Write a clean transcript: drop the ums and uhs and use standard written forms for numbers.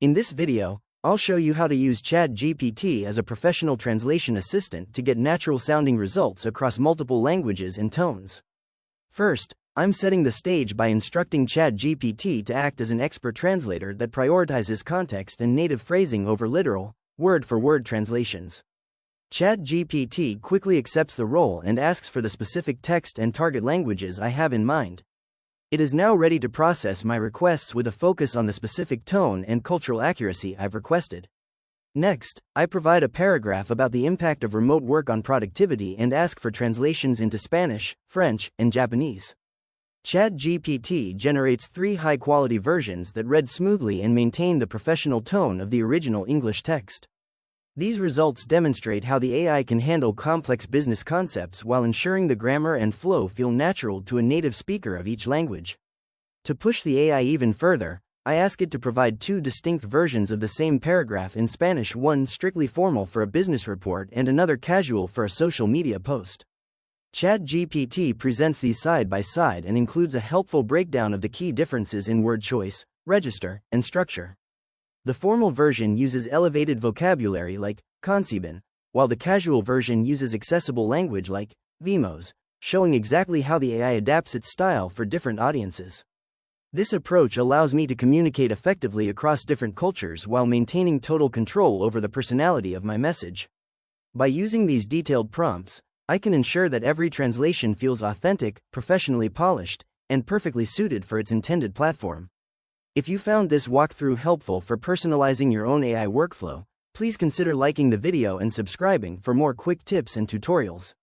In this video, I'll show you how to use ChatGPT as a professional translation assistant to get natural-sounding results across multiple languages and tones. First, I'm setting the stage by instructing ChatGPT to act as an expert translator that prioritizes context and native phrasing over literal, word-for-word translations. ChatGPT quickly accepts the role and asks for the specific text and target languages I have in mind. It is now ready to process my requests with a focus on the specific tone and cultural accuracy I've requested. Next, I provide a paragraph about the impact of remote work on productivity and ask for translations into Spanish, French, and Japanese. ChatGPT generates 3 high-quality versions that read smoothly and maintain the professional tone of the original English text. These results demonstrate how the AI can handle complex business concepts while ensuring the grammar and flow feel natural to a native speaker of each language. To push the AI even further, I ask it to provide 2 distinct versions of the same paragraph in Spanish, one strictly formal for a business report and another casual for a social media post. ChatGPT presents these side by side and includes a helpful breakdown of the key differences in word choice, register, and structure. The formal version uses elevated vocabulary like consiben, while the casual version uses accessible language like vimos, showing exactly how the AI adapts its style for different audiences. This approach allows me to communicate effectively across different cultures while maintaining total control over the personality of my message. By using these detailed prompts, I can ensure that every translation feels authentic, professionally polished, and perfectly suited for its intended platform. If you found this walkthrough helpful for personalizing your own AI workflow, please consider liking the video and subscribing for more quick tips and tutorials.